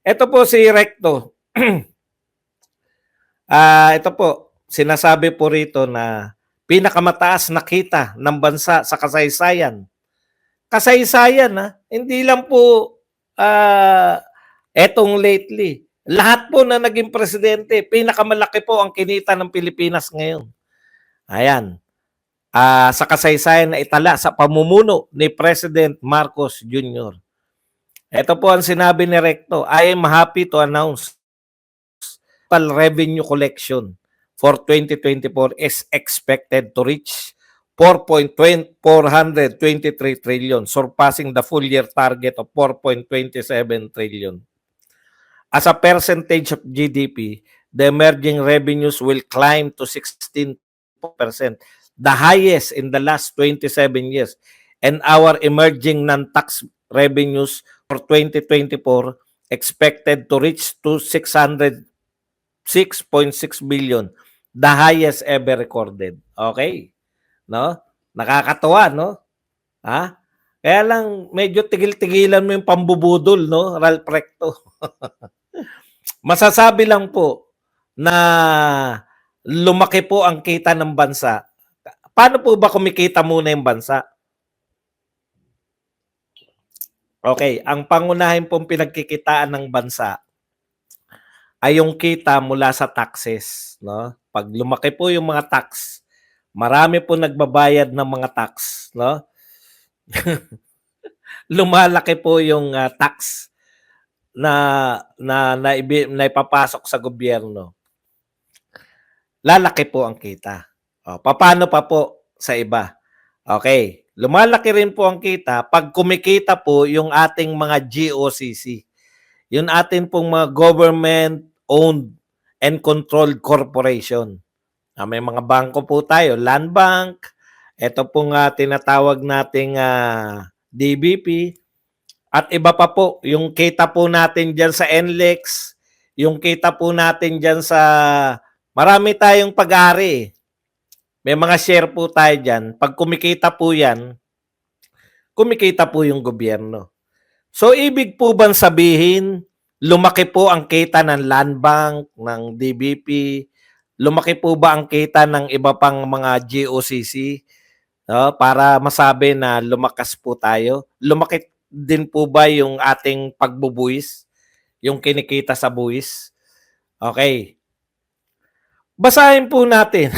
Ito po si Recto. Ito po, sinasabi po rito na pinakamataas na kita ng bansa sa kasaysayan. Kasaysayan, hindi lang po etong lately. Lahat po na naging presidente, pinakamalaki po ang kinita ng Pilipinas ngayon. Ayan. Sa kasaysayan na itala sa pamumuno ni President Marcos Jr. Ito po ang sinabi ni Recto, I am happy to announce total revenue collection for 2024 is expected to reach 4.423 trillion, surpassing the full year target of 4.27 trillion. As a percentage of GDP, the emerging revenues will climb to 16%, the highest in the last 27 years. And our emerging non-tax revenues for 2024 expected to reach to 6.6 billion, the highest ever recorded. Okay? No? Nakakatuwa, no? Kaya lang medyo tigil-tigilan mo yung pambubudol, no, Ralph Recto. Masasabi lang po na lumaki po ang kita ng bansa. Paano po ba kumikita muna yung bansa? Okay, ang pangunahin pong pinagkikitaan ng bansa ay yung kita mula sa taxes, no? Pag lumaki po yung mga tax, marami po nagbabayad ng mga tax, no? Lumalaki po yung tax na ipapasok sa gobyerno. Lalaki po ang kita. Paano pa po sa iba? Okay, lumalaki rin po ang kita pag kumikita po yung ating mga GOCC. Yung atin pong mga government-owned and controlled corporation. May mga bangko po tayo, Land Bank, ito pong tinatawag nating DBP, at iba pa po, yung kita po natin dyan sa NLEX, yung kita po natin dyan sa, marami tayong pag-ari. May mga share po tayo dyan. Pag kumikita po yan, kumikita po yung gobyerno. So, ibig po bang sabihin, lumaki po ang kita ng Land Bank, ng DBP, lumaki po ba ang kita ng iba pang mga GOCC? Para masabi na lumakas po tayo. Lumaki din po ba yung ating pagbubuwis? Yung kinikita sa buwis? Okay. Basahin po natin.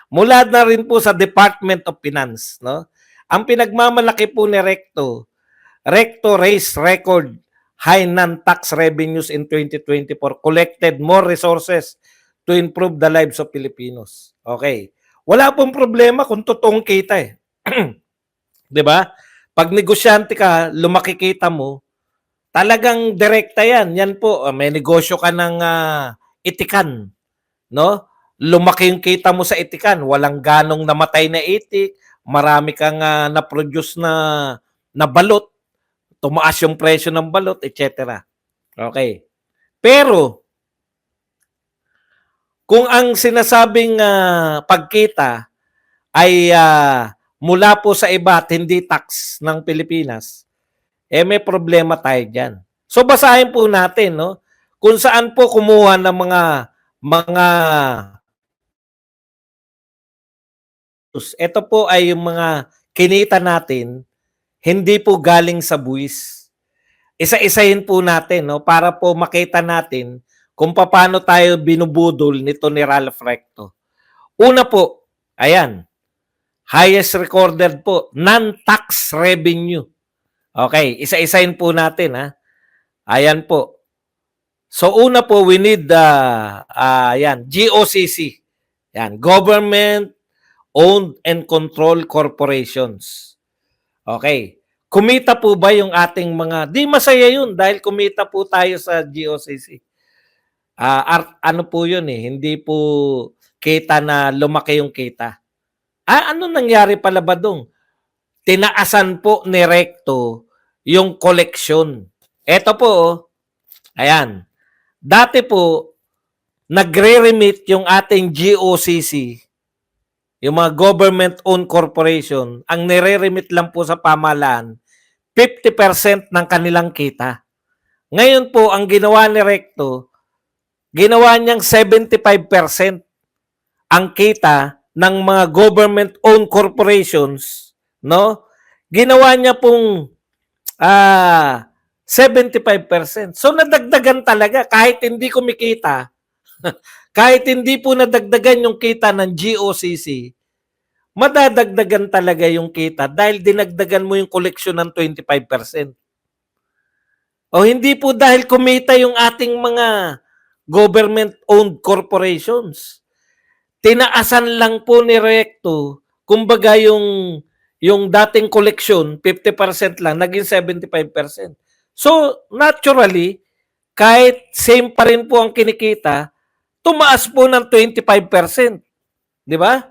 Mula na rin po sa Department of Finance, no? Ang pinagmamalaki po ni Recto raised record high non-tax revenues in 2024, collected more resources to improve the lives of Filipinos. Okay. Wala pong problema kung totoong kita eh. 'Di ba? Pag negosyante ka, lumaki kita mo, talagang direkta 'yan. Yan po, may negosyo ka ng itikan, no? Lumaki yung kita mo sa itikan, walang ganong namatay na itik, marami kang na-produce na balot, tumaas yung presyo ng balot, etc. Okay. Pero, kung ang sinasabing pagkita ay mula po sa iba at hindi tax ng Pilipinas, may problema tayo dyan. So, basahin po natin, no? Kung saan po kumuha ng mga ito po ay yung mga kinita natin, hindi po galing sa buwis. Isa-isahin po natin, no, para po makita natin kung paano tayo binubudol nito ni Ralph Recto. Una po, ayan, highest recorded po, non-tax revenue. Okay, isa-isahin po natin, Ayan po. So una po, we need ayan, GOCC. Yan, government owned and controlled corporations. Okay. Kumita po ba yung ating mga, di masaya yun dahil kumita po tayo sa GOCC. Ano po yun hindi po kita na lumaki yung kita. Ano nangyari pala ba dong? Tinaasan po ni Recto yung collection. Eto po, ayan. Dati po, nagre-remit yung ating GOCC, yung mga government-owned corporation, ang nire-remit lang po sa pamahalaan, 50% ng kanilang kita. Ngayon po, ang ginawa ni Recto, ginawa niyang 75% ang kita ng mga government-owned corporations, no? Ginawa niya pong 75%. So nadagdagan talaga kahit hindi kumikita, kahit hindi po nadagdagan yung kita ng GOCC, madadagdagan talaga yung kita dahil dinagdagan mo yung koleksyon ng 25%. O hindi po dahil kumita yung ating mga government-owned corporations. Tinaasan lang po ni Recto, kumbaga yung dating koleksyon, 50% lang, naging 75%. So, naturally, kahit same pa rin po ang kinikita, tumaas po ng 25%. Di ba?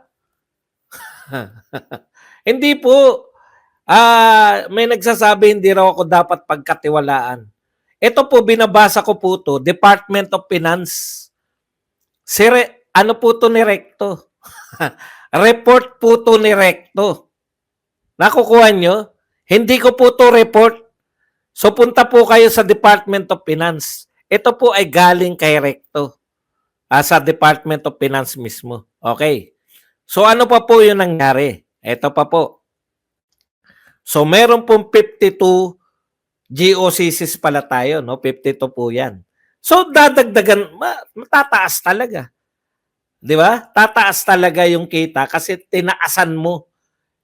Hindi po. May nagsasabi hindi raw ako dapat pagkatiwalaan. Ito po, binabasa ko po to, Department of Finance. Ano po to ni Recto? Report po to ni Recto. Nakukuha nyo? Hindi ko po to report. So punta po kayo sa Department of Finance. Ito po ay galing kay Recto. Sa Department of Finance mismo. Okay. So ano pa po yung nangyari? Ito pa po. So meron pong 52 GOCCs pala tayo, no? 52 po yan. So dadagdagan, matataas talaga. Di ba? Tataas talaga yung kita kasi tinaasan mo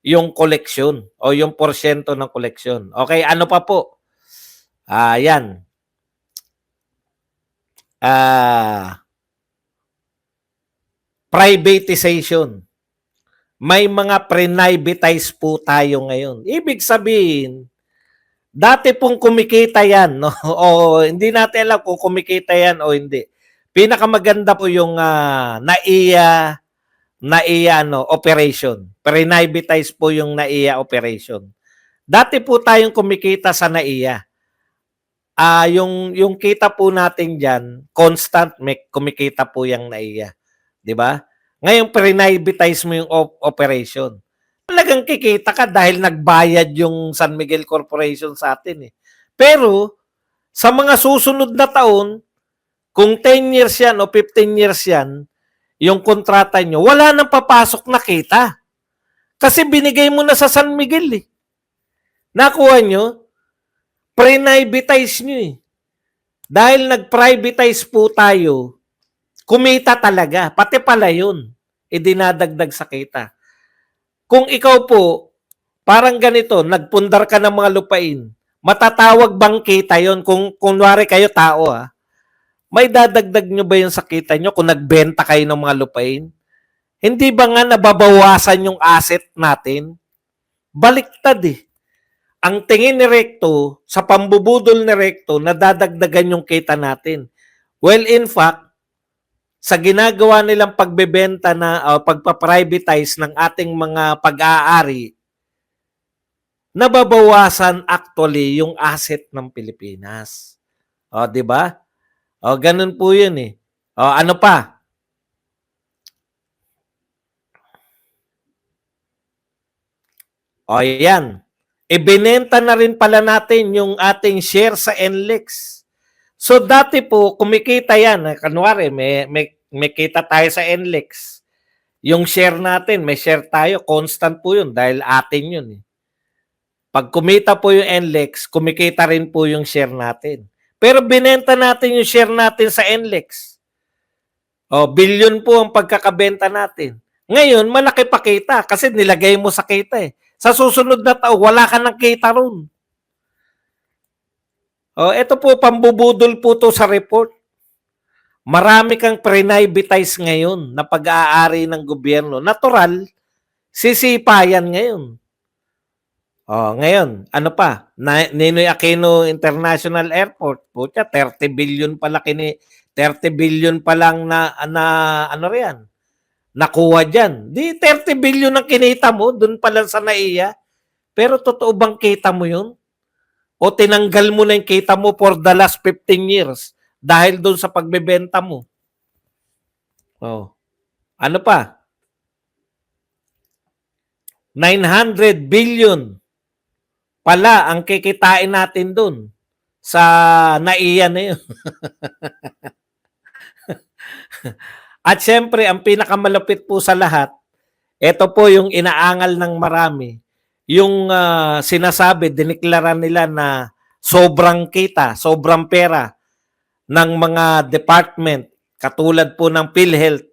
yung koleksyon o yung porsyento ng koleksyon. Okay, ano pa po? Yan. Privatization. May mga pre-privatize po tayo ngayon. Ibig sabihin, dati pong kumikita yan, no? O hindi natin alam kung kumikita yan o hindi. Pinakamaganda po yung NAIA operation. Pre-privatize po yung NAIA operation. Dati po tayong kumikita sa NAIA. Yung kita po natin diyan, constant kumikita po yung NAIA. 'Di ba? Ngayon pre-privatize mo yung operation. Talagang kikita ka dahil nagbayad yung San Miguel Corporation sa atin eh. Pero sa mga susunod na taon, kung 10 years yan o 15 years yan, yung kontrata nyo, wala nang papasok na kita. Kasi binigay mo na sa San Miguel eh. Nakuha nyo? Pre-privatize nyo eh. Dahil nag-privatize po tayo, kumita talaga. Pati pala yun. Idinadagdag sa kita. Kung ikaw po, parang ganito, nagpundar ka ng mga lupain, matatawag bang kita yun? Kung kunwari kayo tao may dadagdag nyo ba yung sa kita nyo kung nagbenta kayo ng mga lupain? Hindi ba nga nababawasan yung asset natin? Baliktad eh. Ang tingin ni Recto, sa pambubudol ni Recto, nadadagdagan yung kita natin. Well, in fact, sa ginagawa nilang pagbebenta na pagpa-privatize ng ating mga pag-aari, nababawasan actually yung asset ng Pilipinas. O, di ba? O, ganun po yun eh. O, ano pa? O, yan. Ibinenta na rin pala natin yung ating share sa NLEX. So, dati po, kumikita yan. Kanwari, may kita tayo sa NLEX. Yung share natin, may share tayo, constant po yun dahil atin yun eh. Pag kumita po yung NLEX, kumikita rin po yung share natin. Pero binenta natin yung share natin sa NLEX. O, billion po ang pagkakabenta natin. Ngayon, malaki pa kita kasi nilagay mo sa kita eh. Sa susunod na taon, wala ka ng kita ron. O, ito po, pambubudol po to sa report. Marami kang pre-privatize ngayon na pag-aari ng gobyerno. Natural, sisipa yan ngayon. Oh, ngayon, ano pa? Ninoy Aquino International Airport, pucha, 30 billion pala 30 billion pa lang na ano riyan. Nakuha diyan. Di 30 billion ang kinita mo doon pa lang sa NAIA. Pero totoo bang kita mo 'yun? O tinanggal mo na yung kita mo for the last 15 years dahil doon sa pagbebenta mo? Oh. Ano pa? 900 billion pala ang kikitain natin doon. sa NAIA na yun. At syempre, ang pinakamalapit po sa lahat, ito po yung inaangal ng marami. Yung sinasabi, diniklara nila na sobrang kita, sobrang pera ng mga department, katulad po ng PhilHealth.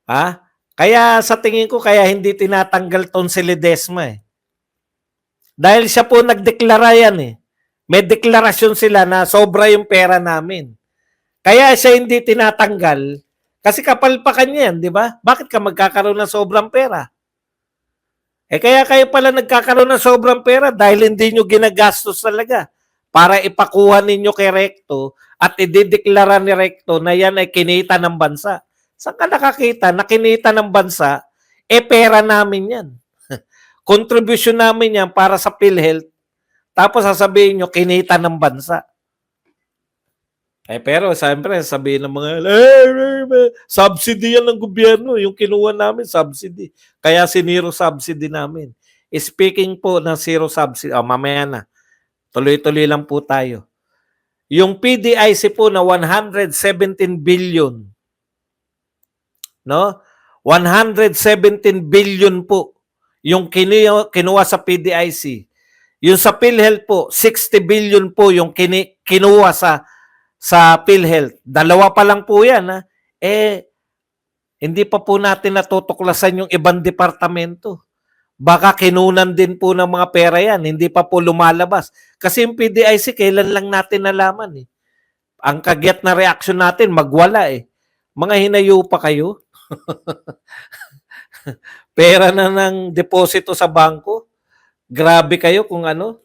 Ha? Kaya sa tingin ko, kaya hindi tinatanggal ton si Ledesma eh. Dahil siya po nagdeklara yan eh. May deklarasyon sila na sobra yung pera namin. Kaya siya hindi tinatanggal kasi kapalpakan niya yan, di ba? Bakit ka magkakaroon ng sobrang pera? Kaya kayo pala nagkakaroon ng sobrang pera dahil hindi nyo ginagastos talaga para ipakuha ninyo kay Recto at idideklara ni Recto na yan ay kinita ng bansa. Saan ka nakakita na kinita ng bansa? Pera namin yan. Contribution namin yan para sa PhilHealth. Tapos sasabihin nyo, kinita ng bansa. Pero siyempre, sabihin ng mga, subsidy yan ng gobyerno. Yung kinuha namin, subsidy. Kaya siniro subsidy namin. Speaking po ng zero subsidy, mamaya na. Tuloy-tuloy lang po tayo. Yung PDIC po na 117 billion. No? 117 billion po yung kinuha sa PDIC. Yung sa PhilHealth po, 60 billion po yung kinuha sa PhilHealth. Dalawa pa lang po yan. Ha? Hindi pa po natin natutuklasan yung ibang departamento. Baka kinunan din po ng mga pera yan. Hindi pa po lumalabas. Kasi yung PDIC, kailan lang natin nalaman. Ang kagyat na reaksyon natin, magwala eh. Mga hinayo pa kayo. Pera na ng deposito sa bangko. Grabe kayo kung ano.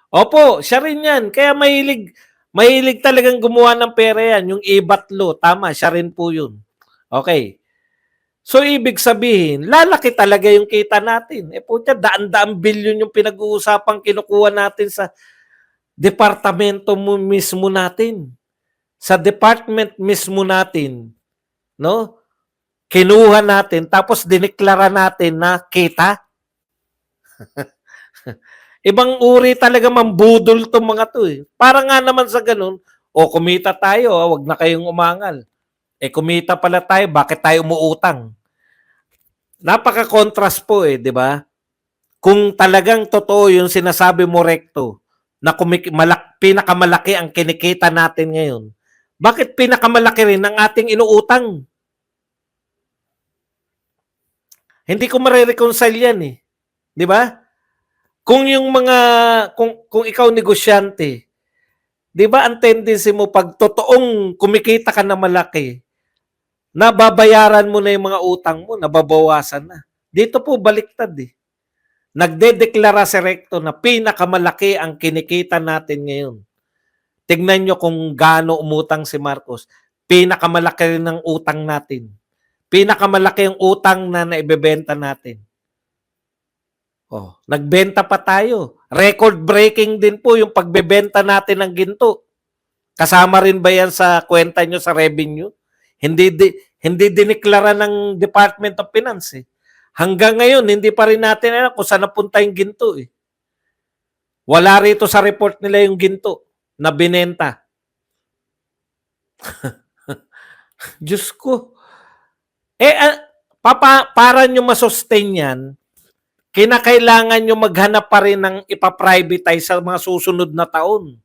Opo, siya rin yan. Kaya mahilig talagang gumawa ng pera yan. Yung ibatlo, tama, siya rin po yun. Okay. So, ibig sabihin, lalaki talaga yung kita natin. Puta, daan-daang bilyon yung pinag-uusapang kinukuha natin sa departamento mismo natin. Sa department mismo natin, no? Kinuha natin, tapos diniklara natin na kita. Ibang uri talaga mambudol itong mga to eh. Para nga naman sa ganun, kumita tayo, wag na kayong umangal. Kumita pala tayo, bakit tayo umuutang? Napaka-contrast po di ba? Kung talagang totoo yung sinasabi mo, Recto, na pinakamalaki ang kinikita natin ngayon, bakit pinakamalaki rin ang ating inuutang? Hindi ko mare-reconcile yan eh. Di ba? Kung yung mga, kung ikaw negosyante, di ba ang tendency mo pag totoong kumikita ka na malaki, nababayaran mo na yung mga utang mo, nababawasan na. Dito po baliktad eh. Nagdedeklara si Recto na pinakamalaki ang kinikita natin ngayon. Tignan nyo kung gaano umutang si Marcos. Pinakamalaki rin ang utang natin. Pinakamalaki ang utang na naibebenta natin. Nagbenta pa tayo. Record-breaking din po yung pagbebenta natin ng ginto. Kasama rin ba yan sa kwenta nyo sa revenue? Hindi diniklara ng Department of Finance eh. Hanggang ngayon, hindi pa rin natin alam kung saan napunta yung ginto eh. Wala rito sa report nila yung ginto na binenta. Diyos ko. Para nyo masustain yan, kinakailangan nyo maghanap pa rin ng ipaprivatize sa mga susunod na taon.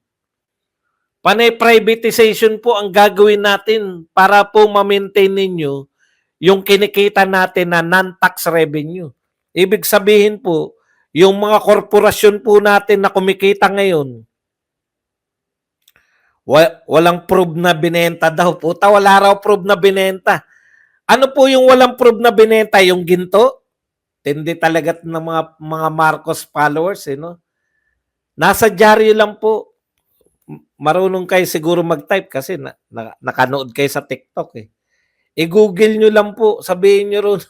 Panay privatization po ang gagawin natin para po ma-maintain ninyo yung kinikita natin na non-tax revenue. Ibig sabihin po, yung mga korporasyon po natin na kumikita ngayon, walang proof na binenta daw. Puta, wala raw proof na binenta. Ano po yung walang proof na binenta? Yung ginto? Tindi talaga ng mga Marcos followers, no? Nasa dyaryo lang po. Marunong kayo siguro mag-type kasi nakanood kayo sa TikTok eh. I-google nyo lang po. Sabihin nyo ron.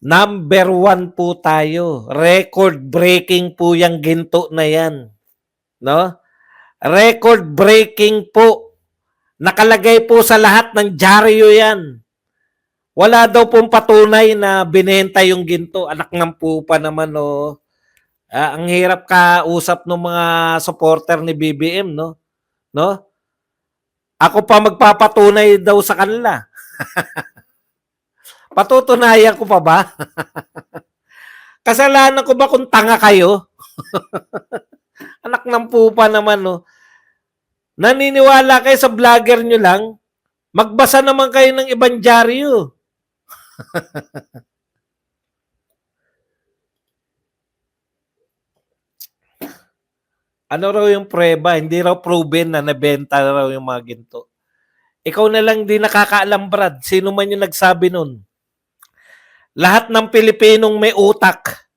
Number 1 po tayo. Record-breaking po yung ginto na yan. No? Record-breaking po. Nakalagay po sa lahat ng dyaryo yan. Wala daw pong patunay na binenta yung ginto. Anak ng pupa naman, no. Ang hirap kausap ng mga supporter ni BBM, no? No? Ako pa magpapatunay daw sa kanila. Patutunayan ko pa ba? Kasalanan ko ba kung tanga kayo? Anak ng pupa naman, no? Naniniwala kayo sa vlogger nyo lang? Magbasa naman kayo ng ibang dyaryo. Ano raw yung prueba? Hindi raw proven na nabenta raw yung mga ginto. Ikaw na lang di nakakaalam, Brad. Sino man yung nagsabi nun? Lahat ng Pilipinong may utak,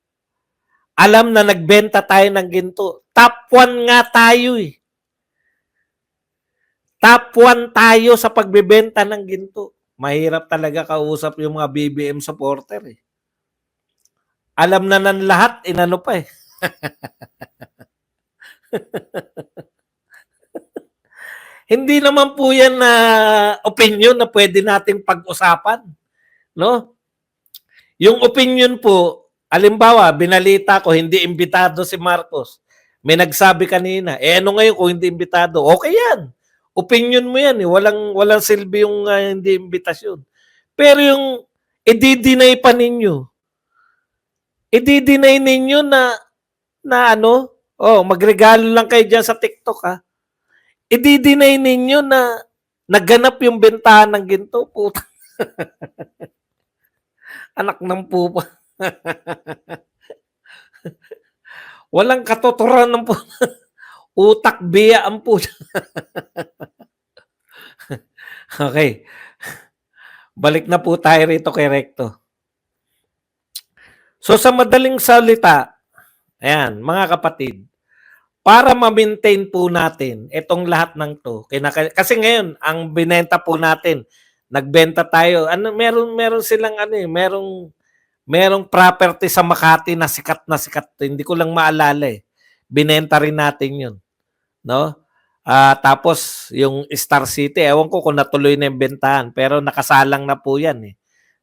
alam na nagbenta tayo ng ginto. Top 1 nga tayo eh. Top 1 tayo sa pagbebenta ng ginto. Mahirap talaga kausap yung mga BBM supporter eh. Alam na ng lahat, inano pa eh. Hindi naman po yan na opinion na pwede nating pag-usapan. No? Yung opinion po, alimbawa, binalita ko, hindi imbitado si Marcos. May nagsabi kanina, ano ngayon kung hindi imbitado? Okay yan. Opinion mo yan. Walang silbi yung hindi imbitasyon. Pero yung i-deny pa ninyo, i-deny ninyo na ano, magregalo lang kayo dyan sa TikTok ha. I-deny ninyo na naganap yung bentahan ng ginto. Puta. Anak ng pupa. Walang katotoran ng po. Utak biya ang po. Okay. Balik na po tayo rito kay Recto. So sa madaling salita, ayan, mga kapatid, para ma-maintain po natin itong lahat ng to, kasi ngayon, ang binenta po natin, nagbenta tayo, meron silang merong property sa Makati na sikat na sikat. Hindi ko lang maalala eh. Binenta rin natin yun. No? Tapos, yung Star City, ewan ko kung natuloy na yung bentahan, pero nakasalang na po yan eh,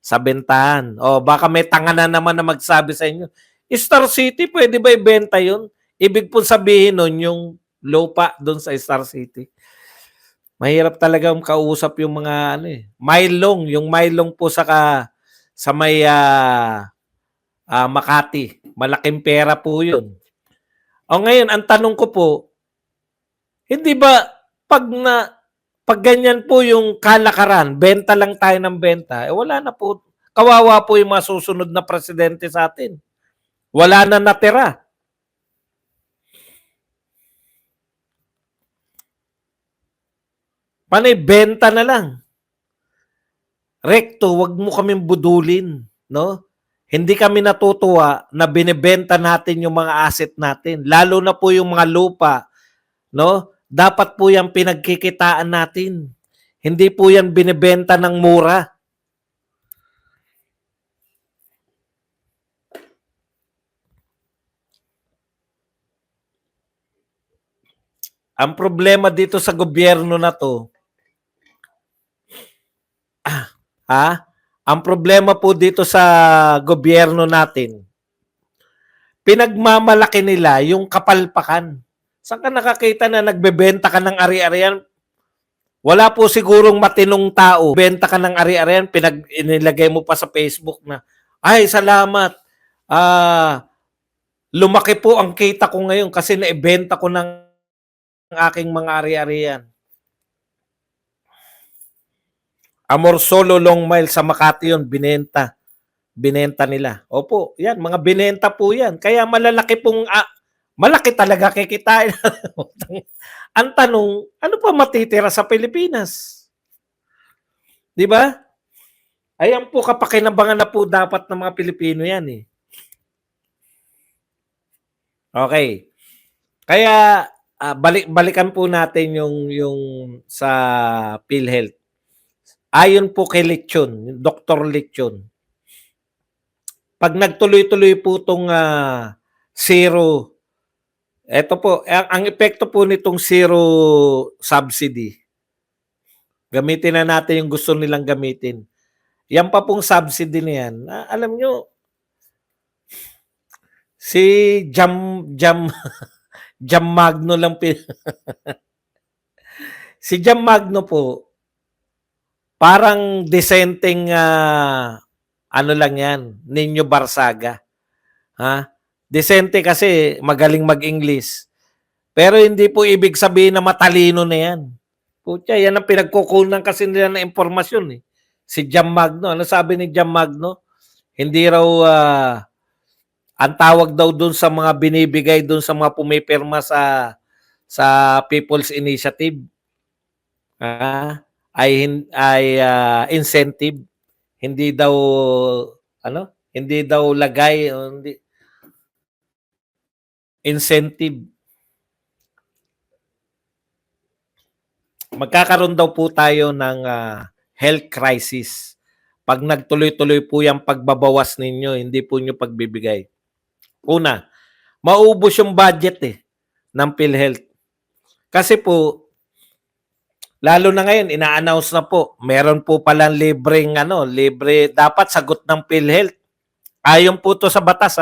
sa bentahan. Baka may tanga na naman na magsabi sa inyo, Star City, pwede ba ibenta yun? Ibig po sabihin nun, yung lupa doon sa Star City. Mahirap talagang kausap yung mga Mailong, yung Mailong po sa may Makati. Malaking pera po yun. Ngayon, ang tanong ko po, hindi ba pag ganyan po yung kalakaran, benta lang tayo ng benta, wala na po. Kawawa po yung mga susunod na presidente sa atin. Wala na natira. Panay benta na lang. Recto, wag mo kaming budulin, no? Hindi kami natutuwa na binebenta natin yung mga asset natin, lalo na po yung mga lupa, no? Dapat po yan pinagkikitaan natin. Hindi po yan binebenta ng mura. Ang problema dito sa gobyerno na to, ang problema po dito sa gobyerno natin, pinagmamalaki nila yung kapalpakan. Saan ka nakakita na nagbebenta ka ng ari-arian? Wala po sigurong matinong tao. Benta ka ng ari-arian, inilagay mo pa sa Facebook na, ay, salamat. Lumaki po ang kita ko ngayon kasi naibenta ko ng aking mga ari-arian. Amor Solo Long Mile sa Makati yun, binenta. Binenta nila. Opo, yan, mga binenta po yan. Kaya malalaki pong, malaki talaga kikitain. Ang tanong, ano pa matitira sa Pilipinas? Di ba? Ayan po, kapakinabangan na po dapat ng mga Pilipino yan eh. Okay. Kaya, balikan po natin yung sa PhilHealth. Ayon po kay Lechon, Dr. Lechon, pag nagtuloy-tuloy po itong zero, eto po, ang epekto po nitong zero subsidy, gamitin na natin yung gusto nilang gamitin. Yan pa pong subsidy na yan, alam nyo, si Jam Jam Magno lang si Jam Magno po, parang disenteng ano lang yan, Nino Barsaga. Ha? Disente kasi magaling mag-English. Pero hindi po ibig sabihin na matalino na yan. Putya, yan ang pinagkukunan kasi nila ng impormasyon eh. Si Jam Magno, ano sabi ni Jam Magno? Hindi raw ang tawag daw doon sa mga binibigay doon sa mga pumipirma sa People's Initiative ay incentive, hindi daw ano, hindi daw lagay, hindi incentive. Magkakaroon daw po tayo ng health crisis pag nagtuloy-tuloy po yung pagbabawas ninyo, hindi po nyo pagbibigay. Una, maubos yung budget ng PhilHealth. Kasi po, lalo na ngayon, ina-announce na po, meron po palang libreng, libre, dapat sagot ng PhilHealth. Ayon po to sa batas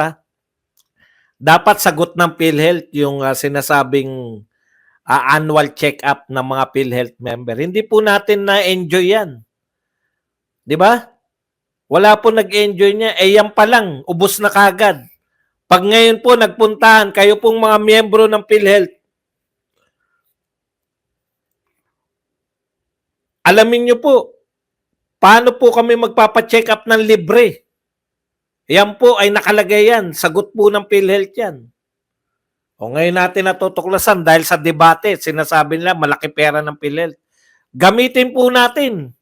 dapat sagot ng PhilHealth yung sinasabing annual check-up ng mga PhilHealth member. Hindi po natin na-enjoy yan. Di ba? Wala po nag-enjoy niya. Yan pa lang, ubos na kagad. Pag ngayon po nagpuntahan, kayo pong mga miyembro ng PhilHealth, alamin nyo po, paano po kami magpapacheck up ng libre? Yan po ay nakalagay yan. Sagot po ng PhilHealth yan. O ngayon natin natutuklasan dahil sa debate, sinasabi nila malaki pera ng PhilHealth. Gamitin po natin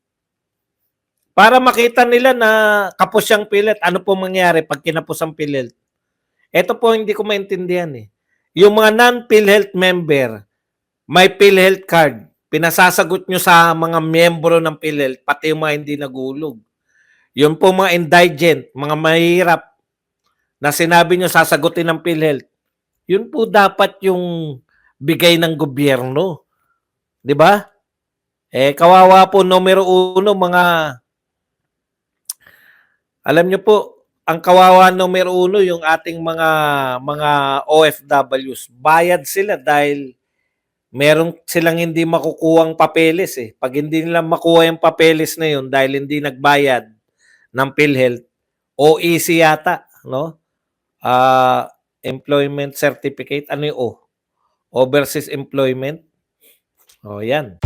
para makita nila na kapos yung PhilHealth. Ano po mangyari pag kinapos ang PhilHealth? Ito po hindi ko maintindihan Yung mga non-PhilHealth member, may PhilHealth card. Pinasasagot nyo sa mga miyembro ng PhilHealth, pati yung mga hindi nagulog. Yung po mga indigent, mga mahirap, na sinabi nyo sasagutin ng PhilHealth, yun po dapat yung bigay ng gobyerno. Di ba? Kawawa po numero uno, alam nyo po, ang kawawa numero uno, yung ating mga OFWs. Bayad sila dahil meron silang hindi makukuhang papeles Pag hindi nila makuha yung papeles na yun dahil hindi nagbayad ng PhilHealth, OEC yata, no? Employment Certificate, ano yung O? Overseas Employment. O, yan.